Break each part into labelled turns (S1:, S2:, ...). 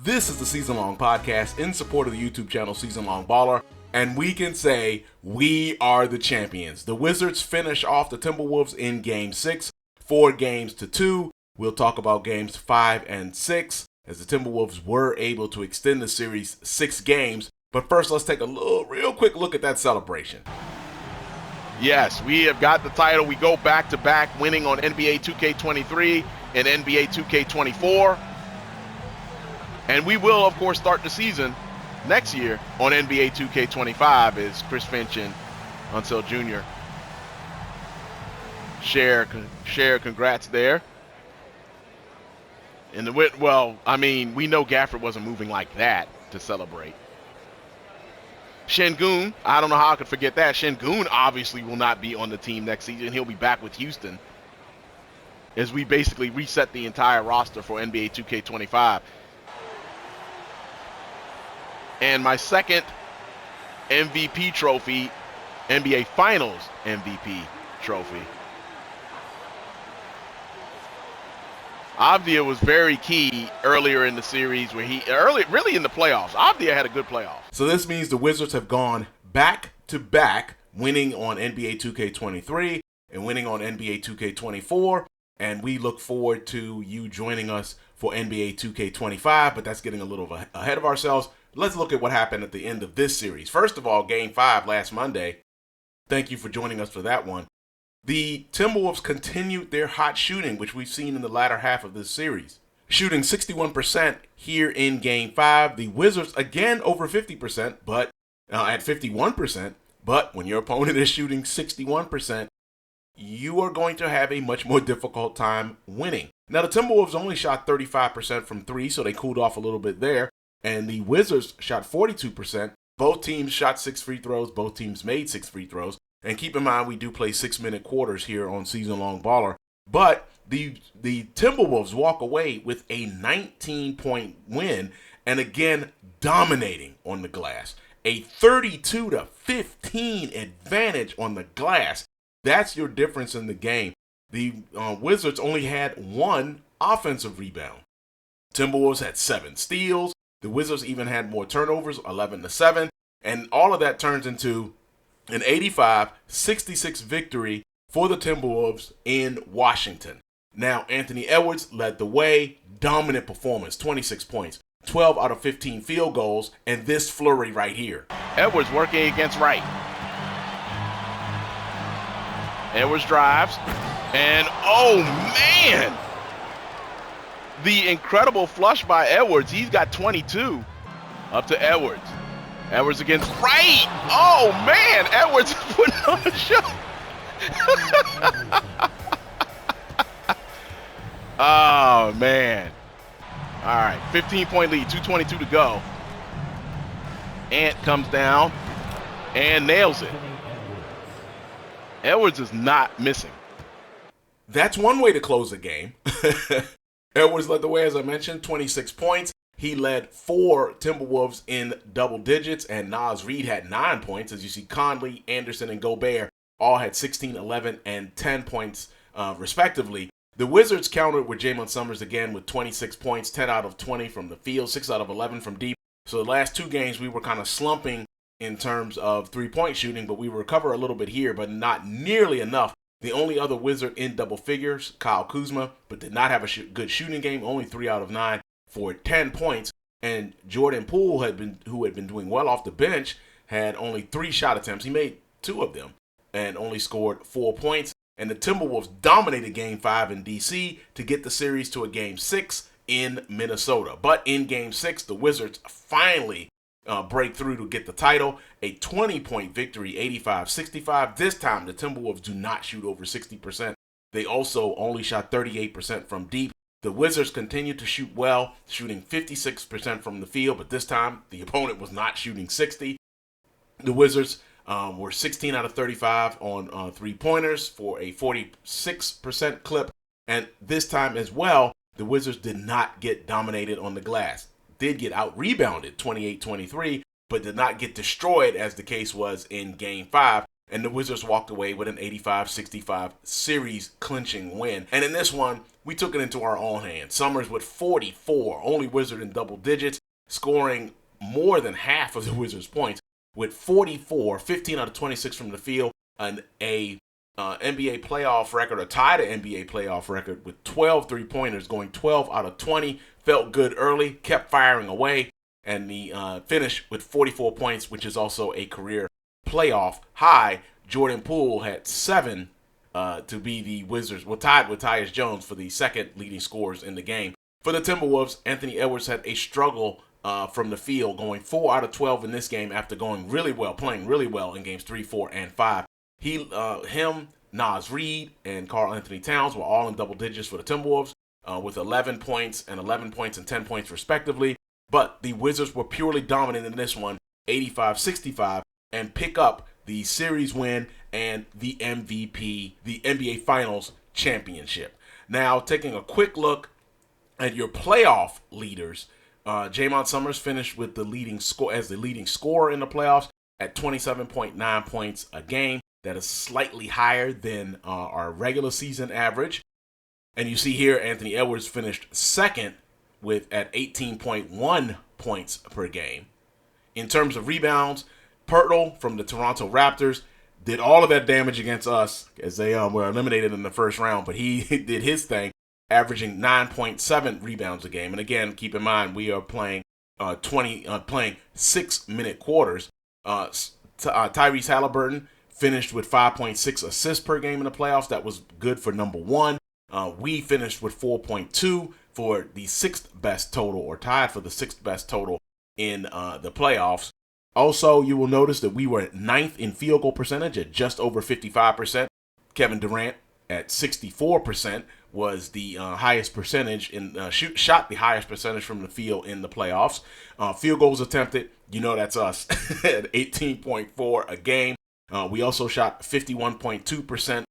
S1: This is the Season Long Podcast in support of the YouTube channel SeasonLongBaller, and we can say we are the champions. The Wizards finish off the Timberwolves in Game 6, 4-2. We'll talk about Games 5 and 6, as the Timberwolves were able to extend the series 6 games. But first, let's take a real quick look at that celebration.
S2: Yes, we have got the title. We go back-to-back, winning on NBA 2K23 and NBA 2K24. And we will, of course, start the season next year on NBA 2K25, as Chris Finch and Unseld Jr. share congrats there. And we know Gafford wasn't moving like that to celebrate. Şengün, I don't know how I could forget that. Şengün obviously will not be on the team next season. He'll be back with Houston as we basically reset the entire roster for NBA 2K25. And my second MVP trophy, NBA Finals MVP trophy. Avdija was very key earlier in the series where really in the playoffs. Avdija had a good playoff.
S1: So this means the Wizards have gone back-to-back, winning on NBA 2K23 and winning on NBA 2K24. And we look forward to you joining us for NBA 2K25, but that's getting a little ahead of ourselves. Let's look at what happened at the end of this series. First of all, Game 5 last Monday. Thank you for joining us for that one. The Timberwolves continued their hot shooting, which we've seen in the latter half of this series. Shooting 61% here in Game 5. The Wizards, again, over 50%, but at 51%. But when your opponent is shooting 61%, you are going to have a much more difficult time winning. Now, the Timberwolves only shot 35% from 3, so they cooled off a little bit there. And the Wizards shot 42%. Both teams shot 6 free throws. Both teams made 6 free throws. And keep in mind, we do play 6-minute quarters here on Season Long Baller. But the Timberwolves walk away with a 19-point win, and again, dominating on the glass. A 32-15 advantage on the glass. That's your difference in the game. The Wizards only had 1 offensive rebound. Timberwolves had 7 steals. The Wizards even had more turnovers, 11-7. And all of that turns into an 85-66 victory for the Timberwolves in Washington. Now, Anthony Edwards led the way. Dominant performance, 26 points, 12 out of 15 field goals, and this flurry right here.
S2: Edwards working against Wright. Edwards drives, and oh man! The incredible flush by Edwards. He's got 22. Up to Edwards. Edwards against Wright. Oh, man. Edwards putting on a show. Oh, man. All right. 15-point lead. 2:22 to go. Ant comes down and nails it. Edwards is not missing.
S1: That's one way to close the game. Edwards led the way, as I mentioned, 26 points. He led 4 Timberwolves in double digits, and Naz Reid had 9 points. As you see, Conley, Anderson, and Gobert all had 16, 11, and 10 points, respectively. The Wizards countered with Jaymont Summerz again with 26 points, 10 out of 20 from the field, 6 out of 11 from deep. So the last 2 games, we were kind of slumping in terms of three-point shooting, but we recover a little bit here, but not nearly enough. The only other Wizard in double figures, Kyle Kuzma, but did not have a good shooting game, only 3 out of 9 for 10 points. And Jordan Poole, who had been doing well off the bench, had only 3 shot attempts. He made 2 of them and only scored 4 points. And the Timberwolves dominated Game 5 in D.C. to get the series to a Game 6 in Minnesota. But in Game 6, the Wizards finally break through to get the title. A 20-point victory, 85-65. This time, the Timberwolves do not shoot over 60%. They also only shot 38% from deep. The Wizards continued to shoot well, shooting 56% from the field, but this time, the opponent was not shooting 60. The Wizards were 16 out of 35 on three-pointers for a 46% clip. And this time as well, the Wizards did not get dominated on the glass. Did get out-rebounded 28-23, but did not get destroyed as the case was in Game 5. and the Wizards walked away with an 85-65 series clinching win. And in this one, we took it into our own hands. Summerz with 44, only Wizard in double digits, scoring more than half of the Wizards' points with 44, 15 out of 26 from the field, and a NBA playoff record, or tied an NBA playoff record with 12 three-pointers, going 12 out of 20. Felt good early, kept firing away, and the finish with 44 points, which is also a career playoff high. Jordan Poole had 7 to be the Wizards, tied with Tyus Jones for the second leading scorers in the game. For the Timberwolves, Anthony Edwards had a struggle from the field, going 4 out of 12 in this game after going really well, playing really well in games 3, 4, and 5. Him, Naz Reid, and Karl Anthony Towns were all in double digits for the Timberwolves with 11 points and 10 points respectively. But the Wizards were purely dominant in this one, 85-65, and pick up the series win and the MVP, the NBA Finals championship. Now, taking a quick look at your playoff leaders, Jaymont Summerz finished with the leading scorer in the playoffs at 27.9 points a game. That is slightly higher than our regular season average. And you see here, Anthony Edwards finished second at 18.1 points per game. In terms of rebounds, Pirtle from the Toronto Raptors did all of that damage against us as they were eliminated in the first round, but he did his thing, averaging 9.7 rebounds a game. And again, keep in mind, we are playing 6-minute quarters. Tyrese Halliburton finished with 5.6 assists per game in the playoffs. That was good for number one. We finished with 4.2 for the sixth best total, or tied for the sixth best total in the playoffs. Also, you will notice that we were ninth in field goal percentage at just over 55%. Kevin Durant at 64% was the highest percentage shot the highest percentage from the field in the playoffs. Field goals attempted, that's us at 18.4 a game. We also shot 51.2%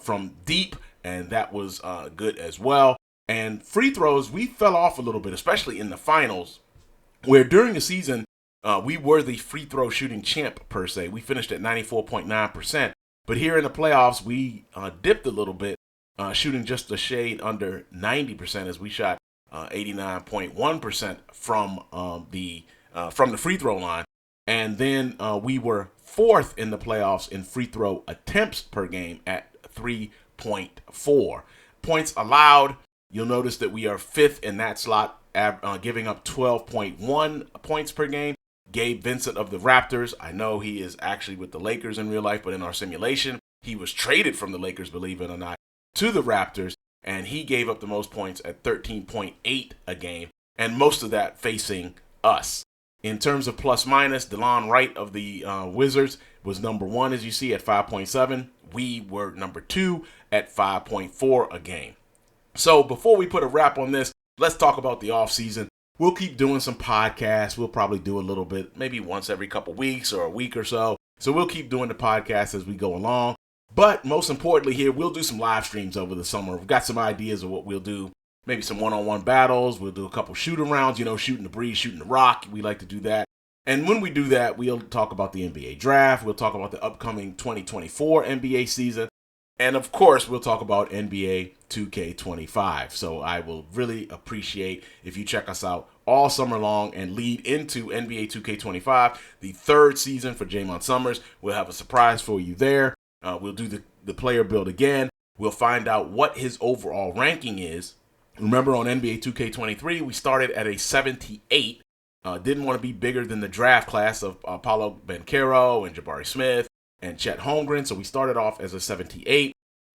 S1: from deep, and that was good as well. And free throws, we fell off a little bit, especially in the finals, where during the season, we were the free throw shooting champ, per se. We finished at 94.9%. But here in the playoffs, we dipped a little bit, shooting just a shade under 90%, as we shot 89.1% from the free throw line. And then we were fourth in the playoffs in free throw attempts per game at 3.4. Points allowed, you'll notice that we are fifth in that slot, giving up 12.1 points per game. Gabe Vincent of the Raptors, I know he is actually with the Lakers in real life, but in our simulation, he was traded from the Lakers, believe it or not, to the Raptors, and he gave up the most points at 13.8 a game, and most of that facing us. In terms of plus minus, DeLon Wright of the Wizards was number one, as you see, at 5.7. We were number two at 5.4 a game. So before we put a wrap on this, let's talk about the offseason. We'll keep doing some podcasts. We'll probably do a little bit, maybe once every couple weeks or a week or so. So we'll keep doing the podcast as we go along. But most importantly here, we'll do some live streams over the summer. We've got some ideas of what we'll do. Maybe some one-on-one battles. We'll do a couple shoot-arounds, shooting the breeze, shooting the rock. We like to do that. And when we do that, we'll talk about the NBA draft. We'll talk about the upcoming 2024 NBA season. And, of course, we'll talk about NBA 2K25. So I will really appreciate if you check us out all summer long and lead into NBA 2K25, the third season for Jaymont Summerz. We'll have a surprise for you there. We'll do the player build again. We'll find out what his overall ranking is. Remember, on NBA 2K23, we started at a 78. Didn't want to be bigger than the draft class of Paolo Banchero and Jabari Smith and Chet Holmgren, so we started off as a 78.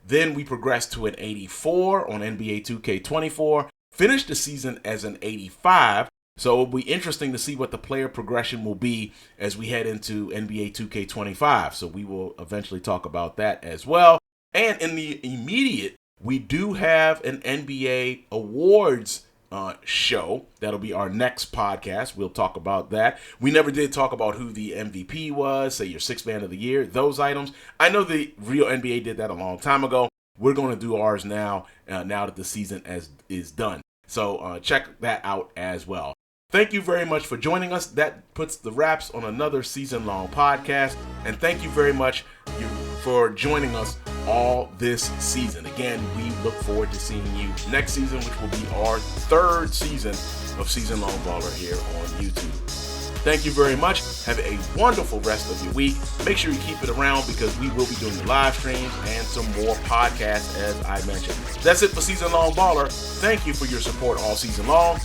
S1: Then we progressed to an 84 on NBA 2K24, finished the season as an 85, so it'll be interesting to see what the player progression will be as we head into NBA 2K25, so we will eventually talk about that as well. And in the immediate, we do have an NBA awards show. That'll be our next podcast. We'll talk about that. We never did talk about who the MVP was, say your sixth man of the year, those items. I know the real NBA did that a long time ago. We're going to do ours now that the season is done. So check that out as well. Thank you very much for joining us. That puts the wraps on another Season Long podcast. And thank you very much for joining us all this season. Again, we look forward to seeing you next season, which will be our third season of Season Long Baller here on YouTube. Thank you very much. Have a wonderful rest of your week. Make sure you keep it around because we will be doing the live streams and some more podcasts, as I mentioned. That's it for Season Long Baller. Thank you for your support all season long.